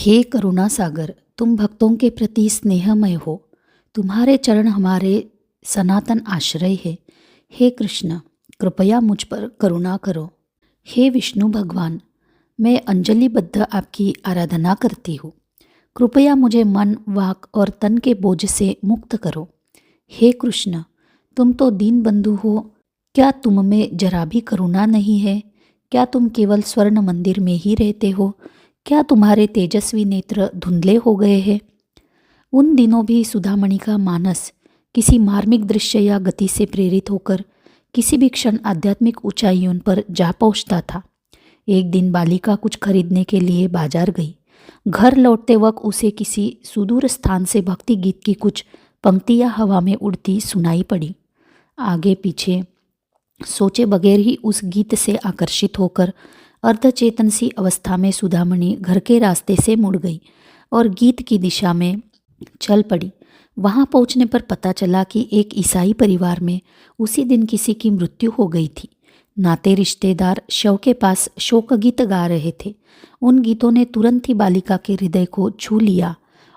हे करुणा सागर, तुम भक्तों के प्रति स्नेहमय हो। तुम्हारे चरण हमारे सनातन आश्रय है। हे कृष्ण, कृपया मुझ पर करुणा करो। हे विष्णु भगवान, मैं अंजलिबद्ध आपकी आराधना करती हूँ। कृपया मुझे मन, वाक और तन के बोझ से मुक्त करो। हे कृष्ण, तुम तो दीन बंधु हो। क्या तुम में जरा भी करुणा नहीं है? क्या तुम केवल स्वर्ण मंदिर में ही रहते हो? क्या तुम्हारे तेजस्वी नेत्र धुंधले हो गए हैं? उन दिनों भी सुधामणि का मानस किसी मार्मिक दृश्य या गति से प्रेरित होकर किसी भी क्षण आध्यात्मिक ऊंचाइयों पर जा पहुंचता था। एक दिन बालिका कुछ खरीदने के लिए बाजार गई। घर लौटते वक्त उसे किसी सुदूर स्थान से भक्ति गीत की कुछ पंक्तियां हवा में उड़ती सुनाई पड़ी। आगे पीछे सोचे बगैर ही उस गीत से आकर्षित होकर अर्धचेतन सी अवस्था में सुधामणि घर के रास्ते से मुड़ गई और गीत की दिशा में चल पड़ी। वहां पहुंचने पर पता चला कि एक ईसाई परिवार में उसी दिन किसी की मृत्यु हो गई थी। नाते रिश्तेदार शव के पास शोक गीत गा रहे थे। उन गीतों ने तुरंत ही बालिका के हृदय को छू लिया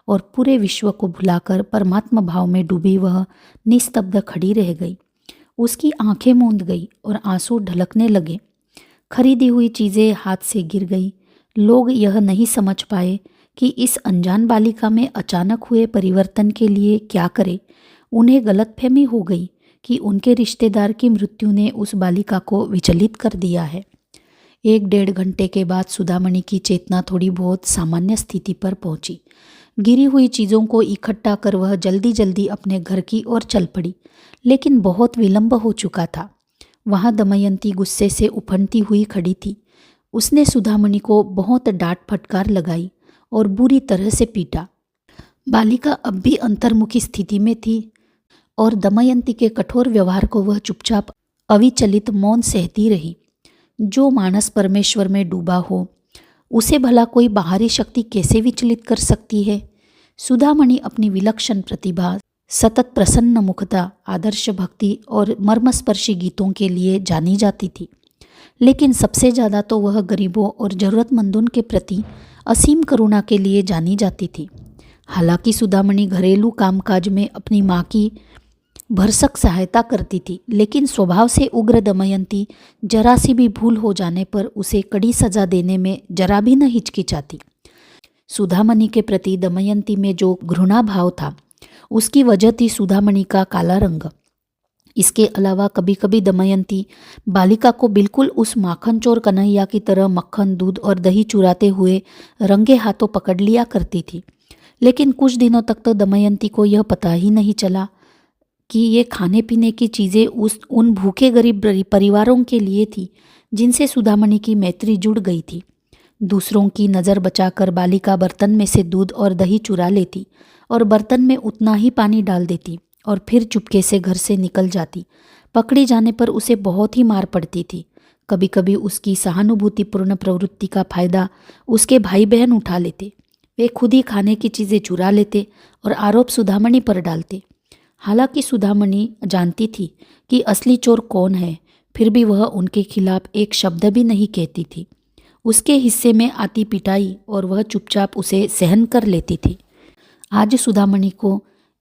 और पूरे विश्व को भुलाकर परमात्मा भाव में डूबी वह निस्तब्ध खड़ी रह गई। उसकी आंखें मूंद गई और आंसू ढलकने लगे। खरीदी हुई चीज़ें हाथ से गिर गई। लोग यह नहीं समझ पाए कि इस अनजान बालिका में अचानक हुए परिवर्तन के लिए क्या करें। उन्हें गलतफहमी हो गई कि उनके रिश्तेदार की मृत्यु ने उस बालिका को विचलित कर दिया है। 1-1.5 घंटे के बाद सुधामणि की चेतना थोड़ी बहुत सामान्य स्थिति पर पहुंची। गिरी हुई चीज़ों को इकट्ठा कर वह जल्दी जल्दी अपने घर की ओर चल पड़ी, लेकिन बहुत विलंब हो चुका था। वहाँ दमयंती गुस्से से उफंडती हुई खड़ी थी। उसने सुधामणि को बहुत डांट फटकार लगाई और बुरी तरह से पीटा। बालिका अब भी अंतर्मुखी स्थिति में थी और दमयंती के कठोर व्यवहार को वह चुपचाप अविचलित मौन सहती रही। जो मानस परमेश्वर में डूबा हो उसे भला कोई बाहरी शक्ति कैसे विचलित कर सकती है? सुधामणि अपनी विलक्षण प्रतिभा, सतत प्रसन्न मुखता, आदर्श भक्ति और मर्मस्पर्शी गीतों के लिए जानी जाती थी, लेकिन सबसे ज़्यादा तो वह गरीबों और ज़रूरतमंदों के प्रति असीम करुणा के लिए जानी जाती थी। हालांकि सुधामणि घरेलू कामकाज में अपनी माँ की भरसक सहायता करती थी, लेकिन स्वभाव से उग्र दमयंती जरा सी भी भूल हो जाने पर उसे कड़ी सजा देने में जरा भी न हिचकिचाती। सुधामणि के प्रति दमयंती में जो घृणा भाव था उसकी वजह थी सुधामणि का काला रंग। इसके अलावा कभी कभी दमयंती बालिका को बिल्कुल उस माखन चोर कन्हैया की तरह मक्खन, दूध और दही चुराते हुए रंगे हाथों पकड़ लिया करती थी। लेकिन कुछ दिनों तक तो दमयंती को यह पता ही नहीं चला कि ये खाने पीने की चीज़ें उन भूखे गरीब परिवारों के लिए थी जिनसे सुधामणि की मैत्री जुड़ गई थी। दूसरों की नज़र बचाकर बालिका बर्तन में से दूध और दही चुरा लेती और बर्तन में उतना ही पानी डाल देती और फिर चुपके से घर से निकल जाती। पकड़ी जाने पर उसे बहुत ही मार पड़ती थी। कभी कभी उसकी सहानुभूतिपूर्ण प्रवृत्ति का फायदा उसके भाई बहन उठा लेते। वे खुद ही खाने की चीज़ें चुरा लेते और आरोप सुधामणि पर डालते। हालांकि सुधामणि जानती थी कि असली चोर कौन है, फिर भी वह उनके खिलाफ एक शब्द भी नहीं कहती थी। उसके हिस्से में आती पिटाई और वह चुपचाप उसे सहन कर लेती थी। आज सुधामणि को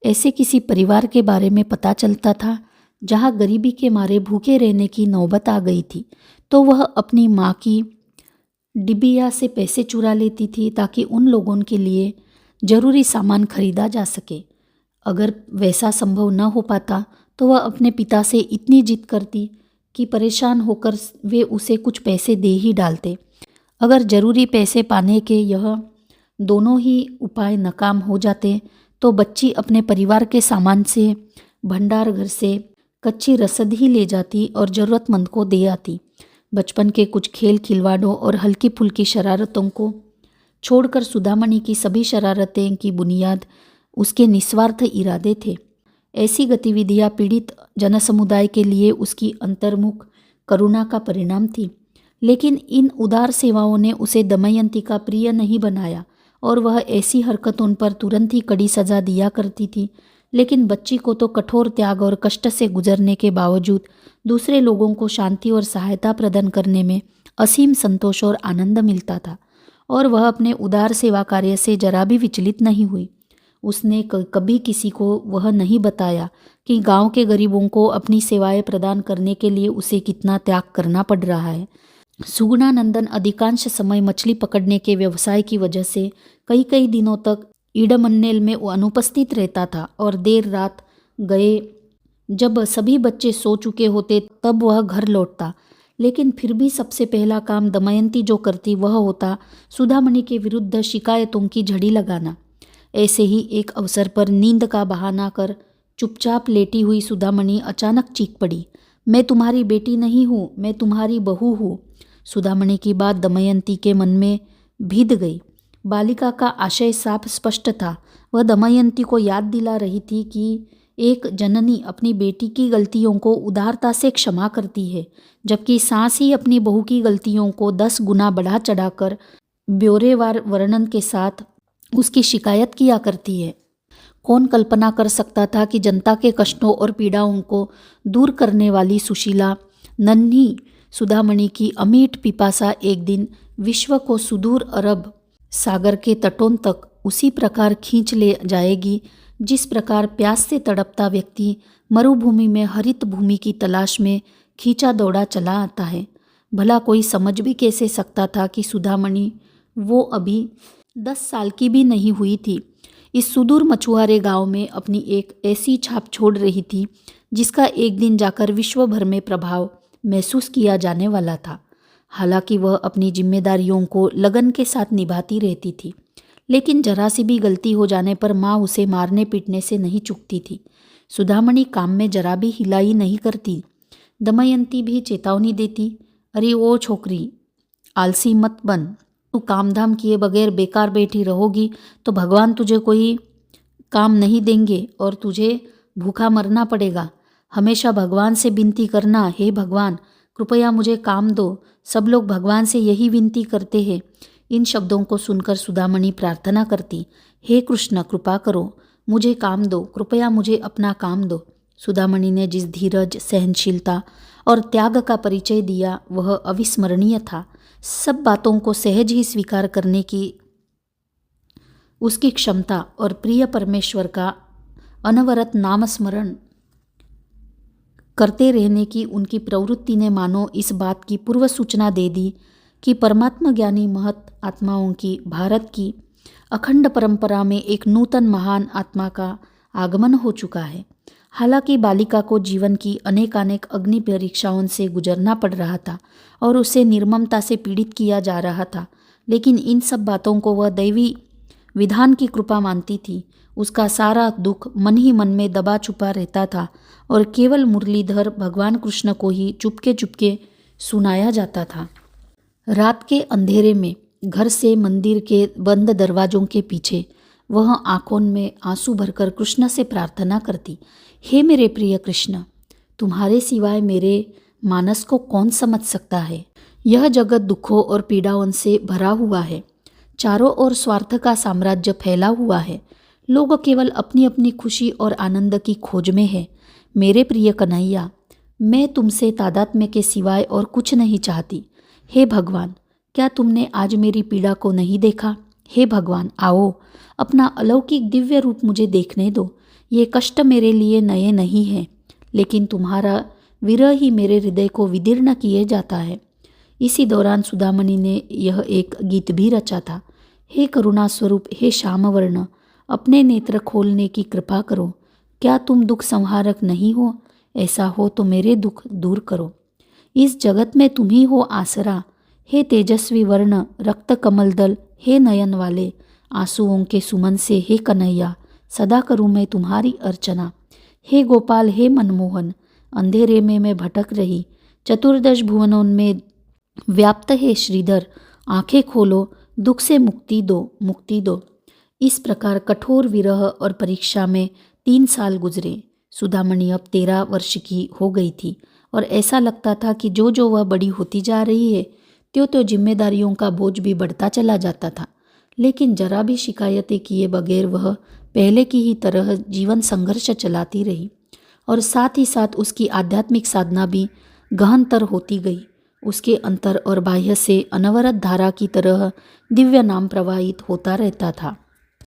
ऐसे किसी परिवार के बारे में पता चलता था जहां गरीबी के मारे भूखे रहने की नौबत आ गई थी, तो वह अपनी माँ की डिबिया से पैसे चुरा लेती थी ताकि उन लोगों के लिए ज़रूरी सामान खरीदा जा सके। अगर वैसा संभव न हो पाता तो वह अपने पिता से इतनी जिद करती कि परेशान होकर वे उसे कुछ पैसे दे ही डालते। अगर ज़रूरी पैसे पाने के यह दोनों ही उपाय नाकाम हो जाते तो बच्ची अपने परिवार के सामान से भंडार घर से कच्ची रसद ही ले जाती और ज़रूरतमंद को दे आती। बचपन के कुछ खेल खिलवाड़ों और हल्की फुल्की शरारतों को छोड़कर सुधामणि की सभी शरारतें की बुनियाद उसके निस्वार्थ इरादे थे। ऐसी गतिविधियां पीड़ित जनसमुदाय के लिए उसकी अंतर्मुख करुणा का परिणाम थी, लेकिन इन उदार सेवाओं ने उसे दमयंती का प्रिय नहीं बनाया और वह ऐसी हरकतों पर तुरंत ही कड़ी सजा दिया करती थी। लेकिन बच्ची को तो कठोर त्याग और कष्ट से गुजरने के बावजूद दूसरे लोगों को शांति और सहायता प्रदान करने में असीम संतोष और आनंद मिलता था और वह अपने उदार सेवा कार्य से जरा भी विचलित नहीं हुई। उसने कभी किसी को वह नहीं बताया कि गांव के गरीबों को अपनी सेवाएं प्रदान करने के लिए उसे कितना त्याग करना पड़ रहा है। सुगुणानंदन अधिकांश समय मछली पकड़ने के व्यवसाय की वजह से कई कई दिनों तक इडमन्नेल में वो अनुपस्थित रहता था और देर रात गए जब सभी बच्चे सो चुके होते तब वह घर लौटता। लेकिन फिर भी सबसे पहला काम दमयंती जो करती वह होता सुधामणि के विरुद्ध शिकायतों की झड़ी लगाना। ऐसे ही एक अवसर पर नींद का बहाना कर चुपचाप लेटी हुई सुधामणि अचानक चीख पड़ी, मैं तुम्हारी बेटी नहीं हूँ, मैं तुम्हारी बहू हूँ। सुधामणि की बात दमयंती के मन में भीध गई। बालिका का आशय साफ स्पष्ट था। वह दमयंती को याद दिला रही थी कि एक जननी अपनी बेटी की गलतियों को उदारता से क्षमा करती है, जबकि सास ही अपनी बहू की गलतियों को 10 गुना बढ़ा चढ़ाकर ब्यौरेवार वर्णन के साथ उसकी शिकायत किया करती है। कौन कल्पना कर सकता था कि जनता के कष्टों और पीड़ाओं को दूर करने वाली सुशीला नन्ही सुधामणि की अमीट पिपासा एक दिन विश्व को सुदूर अरब सागर के तटों तक उसी प्रकार खींच ले जाएगी जिस प्रकार प्यास से तड़पता व्यक्ति मरुभूमि में हरित भूमि की तलाश में खींचा दौड़ा चला आता है। भला कोई समझ भी कैसे सकता था कि सुधामणि वो अभी 10 साल की भी नहीं हुई थी, इस सुदूर मछुआरे गांव में अपनी एक ऐसी छाप छोड़ रही थी जिसका एक दिन जाकर विश्व भर में प्रभाव महसूस किया जाने वाला था। हालांकि वह अपनी जिम्मेदारियों को लगन के साथ निभाती रहती थी, लेकिन जरा सी भी गलती हो जाने पर माँ उसे मारने पीटने से नहीं चूकती थी। सुधामणि काम में जरा भी हिलाई नहीं करती। दमयंती भी चेतावनी देती, अरे ओ छोकरी, आलसी मत बन, तू काम धाम किए बगैर बेकार बैठी रहोगी तो भगवान तुझे कोई काम नहीं देंगे और तुझे भूखा मरना पड़ेगा। हमेशा भगवान से विनती करना, हे भगवान कृपया मुझे काम दो। सब लोग भगवान से यही विनती करते हैं। इन शब्दों को सुनकर सुधामणि प्रार्थना करती, हे कृष्ण कृपा करो, मुझे काम दो, कृपया मुझे अपना काम दो। सुधामणि ने जिस धीरज, सहनशीलता और त्याग का परिचय दिया वह अविस्मरणीय था। सब बातों को सहज ही स्वीकार करने की उसकी क्षमता और प्रिय परमेश्वर का अनवरत नाम स्मरण करते रहने की उनकी प्रवृत्ति ने मानो इस बात की पूर्व सूचना दे दी कि परमात्मा ज्ञानी महत आत्माओं की भारत की अखंड परंपरा में एक नूतन महान आत्मा का आगमन हो चुका है। हालांकि बालिका को जीवन की अनेकानेक अग्नि परीक्षाओं से गुजरना पड़ रहा था और उसे निर्ममता से पीड़ित किया जा रहा था, लेकिन इन सब बातों को वह दैवी विधान की कृपा मानती थी। उसका सारा दुख मन ही मन में दबा छुपा रहता था और केवल मुरलीधर भगवान कृष्ण को ही चुपके चुपके सुनाया जाता था। रात के अंधेरे में घर से मंदिर के बंद दरवाजों के पीछे वह आंखों में आंसू भरकर कृष्ण से प्रार्थना करती, हे मेरे प्रिय कृष्ण, तुम्हारे सिवाय मेरे मानस को कौन समझ सकता है। यह जगत दुखों और पीड़ाओं से भरा हुआ है। चारों ओर स्वार्थ का साम्राज्य फैला हुआ है। लोग केवल अपनी अपनी खुशी और आनंद की खोज में है। मेरे प्रिय कन्हैया, मैं तुमसे तादात्म्य के सिवाय और कुछ नहीं चाहती। हे भगवान, क्या तुमने आज मेरी पीड़ा को नहीं देखा? हे भगवान, आओ, अपना अलौकिक दिव्य रूप मुझे देखने दो। ये कष्ट मेरे लिए नए नहीं हैं, लेकिन तुम्हारा विरह ही मेरे हृदय को विदीर्ण किए जाता है। इसी दौरान सुधामणि ने यह एक गीत भी रचा था, हे करुणा स्वरूप, हे श्यामवर्ण, अपने नेत्र खोलने की कृपा करो। क्या तुम दुख संहारक नहीं हो? ऐसा हो तो मेरे दुख दूर करो। इस जगत में तुम ही हो आसरा। हे तेजस्वी वर्ण, रक्त कमल दल, हे नयन वाले, आंसुओं के सुमन से हे कन्हैया सदा करूँ मैं तुम्हारी अर्चना। हे गोपाल, हे मनमोहन, अंधेरे में मैं भटक रही, चतुर्दश भुवनों में व्याप्त है श्रीधर, आंखें खोलो, दुख से मुक्ति दो, मुक्ति दो। इस प्रकार कठोर विरह और परीक्षा में 3 साल गुजरे। सुधामणि अब 13 वर्ष की हो गई थी और ऐसा लगता था कि जो जो वह बड़ी होती जा रही है त्यों त्यों जिम्मेदारियों का बोझ भी बढ़ता चला जाता था। लेकिन जरा भी शिकायतें किए बगैर वह पहले की ही तरह जीवन संघर्ष चलाती रही और साथ ही साथ उसकी आध्यात्मिक साधना भी गहनतर होती गई। उसके अंतर और बाह्य से अनवरत धारा की तरह दिव्य नाम प्रवाहित होता रहता था।